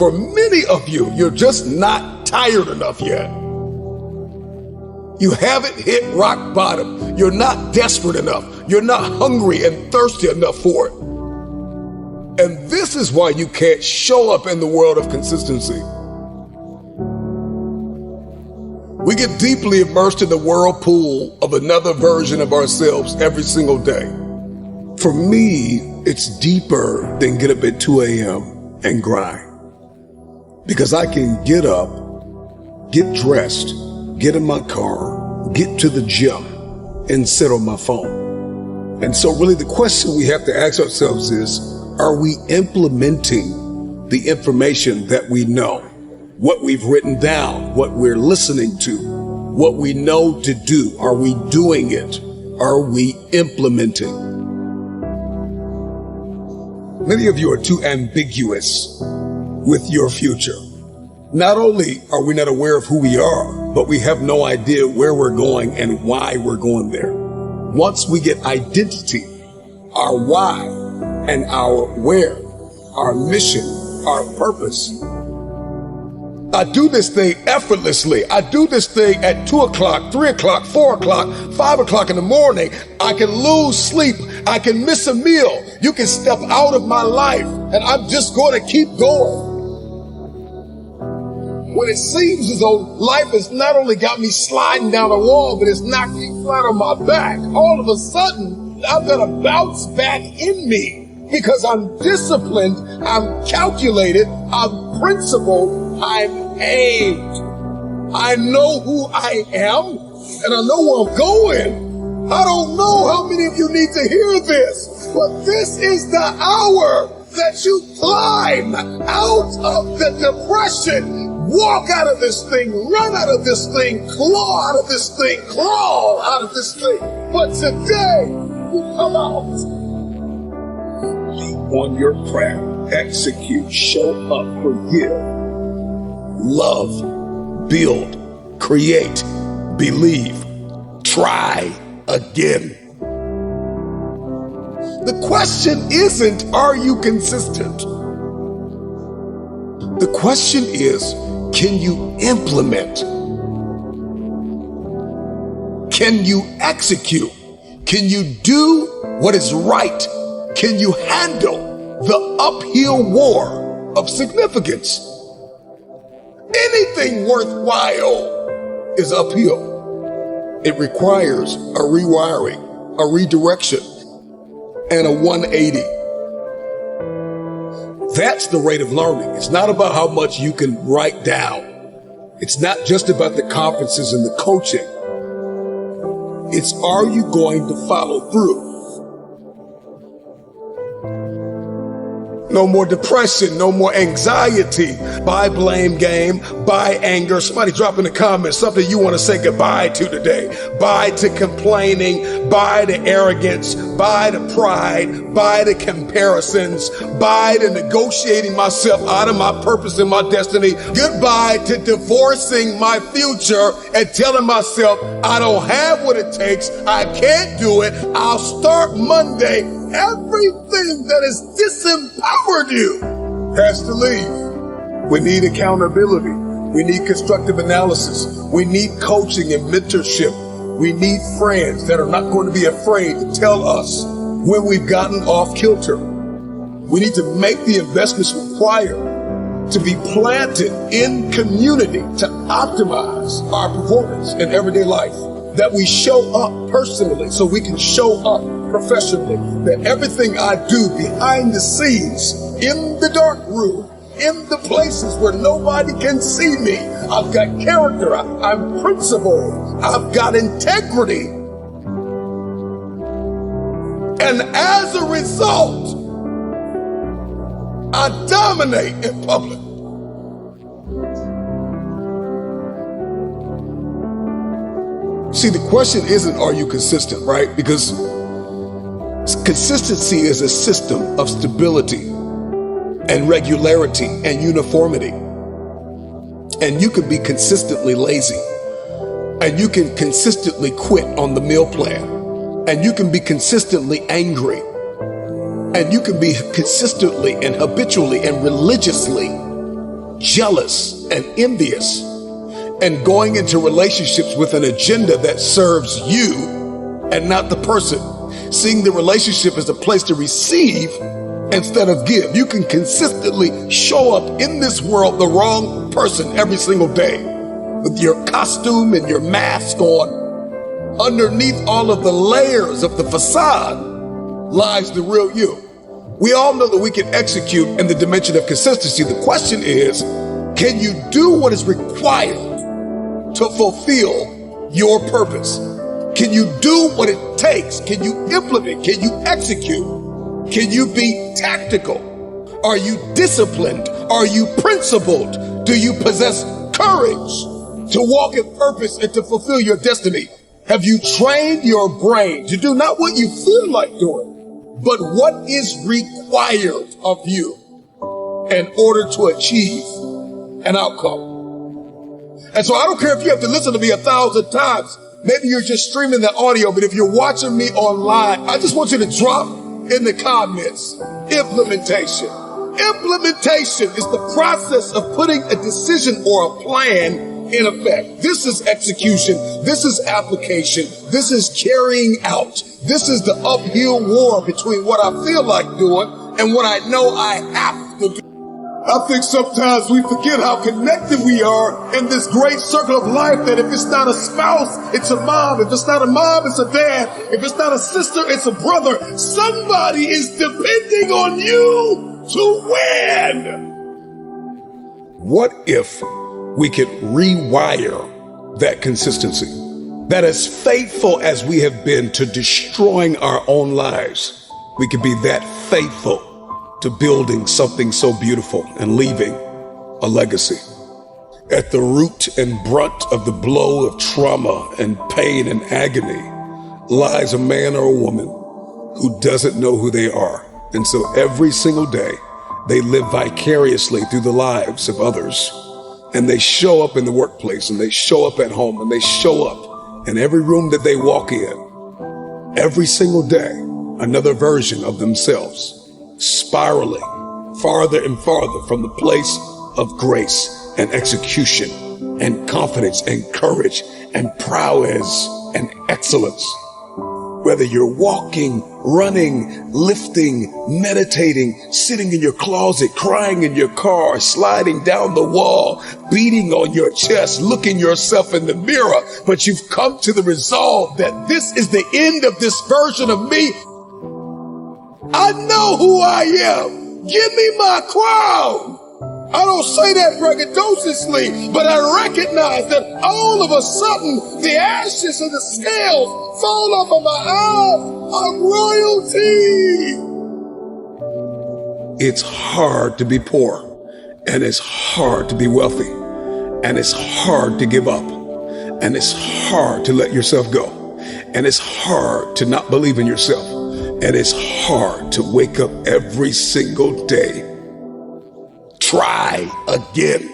for many of you, you're just not tired enough yet. You haven't hit rock bottom. You're not desperate enough. You're not hungry and thirsty enough for it. And this is why you can't show up in the world of consistency. We get deeply immersed in the whirlpool of another version of ourselves every single day. For me, it's deeper than get up at 2 a.m. and grind. Because I can get up, get dressed, get in my car, get to the gym, and sit on my phone. And so really the question we have to ask ourselves is, are we implementing the information that we know? What we've written down, what we're listening to, what we know to do? Are we doing it? Are we implementing? Many of you are too ambiguous with your future. Not only are we not aware of who we are, but we have no idea where we're going and why we're going there. Once we get identity, our why and our where, our mission, our purpose. I do this thing effortlessly. I do this thing at 2 o'clock, 3 o'clock, 4 o'clock, 5 o'clock in the morning. I can lose sleep. I can miss a meal. You can step out of my life and I'm just going to keep going. When it seems as though life has not only got me sliding down a wall, but it's knocked me flat on my back, all of a sudden, I've got a bounce back in me because I'm disciplined, I'm calculated, I'm principled, I'm aimed. I know who I am and I know where I'm going. I don't know how many of you need to hear this, but this is the hour that you climb out of the depression. Walk out of this thing, run out of this thing, claw out of this thing, crawl out of this thing. But today, you come out. Be on your craft, execute, show up, forgive, love, build, create, believe, try again. The question isn't, are you consistent? The question is, can you implement? Can you execute? Can you do what is right? Can you handle the uphill war of significance? Anything worthwhile is uphill. It requires a rewiring, a redirection, and a 180. That's the rate of learning. It's not about how much you can write down. It's not just about the conferences and the coaching. It's, are you going to follow through? No more depression, no more anxiety. Bye blame game, bye anger. Somebody drop in the comments something you want to say goodbye to today. Bye to complaining, bye to arrogance, bye to pride, bye to comparisons, bye to negotiating myself out of my purpose and my destiny. Goodbye to divorcing my future and telling myself I don't have what it takes, I can't do it, I'll start Monday. Everything that has disempowered you has to leave. We need accountability. We need constructive analysis. We need coaching and mentorship. We need friends that are not going to be afraid to tell us when we've gotten off kilter. We need to make the investments required to be planted in community to optimize our performance in everyday life. That we show up personally so we can show up professionally. That everything I do behind the scenes, in the dark room, in the places where nobody can see me, I've got character, I'm principled, I've got integrity. And as a result, I dominate in public. See, the question isn't, are you consistent, right? Because consistency is a system of stability and regularity and uniformity. And you can be consistently lazy. And you can consistently quit on the meal plan. And you can be consistently angry. And you can be consistently and habitually and religiously jealous and envious, and going into relationships with an agenda that serves you and not the person. Seeing the relationship as a place to receive instead of give. You can consistently show up in this world the wrong person every single day with your costume and your mask on. Underneath all of the layers of the facade lies the real you. We all know that we can execute in the dimension of consistency. The question is, can you do what is required to fulfill your purpose? Can you do what it takes? Can you implement? Can you execute? Can you be tactical? Are you disciplined? Are you principled? Do you possess courage to walk in purpose and to fulfill your destiny? Have you trained your brain to do not what you feel like doing, but what is required of you in order to achieve an outcome? And so I don't care if you have to listen to me 1,000 times. Maybe you're just streaming the audio, but if you're watching me online, I just want you to drop in the comments, implementation. Implementation is the process of putting a decision or a plan in effect. This is execution. This is application. This is carrying out. This is the uphill war between what I feel like doing and what I know I have to do. I think sometimes we forget how connected we are in this great circle of life, that if it's not a spouse, it's a mom. If it's not a mom, it's a dad. If it's not a sister, it's a brother. Somebody is depending on you to win. What if we could rewire that consistency? That as faithful as we have been to destroying our own lives, we could be that faithful to building something so beautiful and leaving a legacy. At the root and brunt of the blow of trauma and pain and agony lies a man or a woman who doesn't know who they are. And so every single day, they live vicariously through the lives of others. And they show up in the workplace, and they show up at home, and they show up in every room that they walk in. Every single day, another version of themselves, spiraling farther and farther from the place of grace and execution and confidence and courage and prowess and excellence. Whether you're walking, running, lifting, meditating, sitting in your closet, crying in your car, sliding down the wall, beating on your chest, looking yourself in the mirror, but you've come to the resolve that this is the end of this version of me. I know who I am. Give me my crown. I don't say that braggadociously, but I recognize that all of a sudden the ashes and the scales fall off of my eyes. I'm royalty. It's hard to be poor, and it's hard to be wealthy, and it's hard to give up, and it's hard to let yourself go, and it's hard to not believe in yourself. And it's hard to wake up every single day. Try again.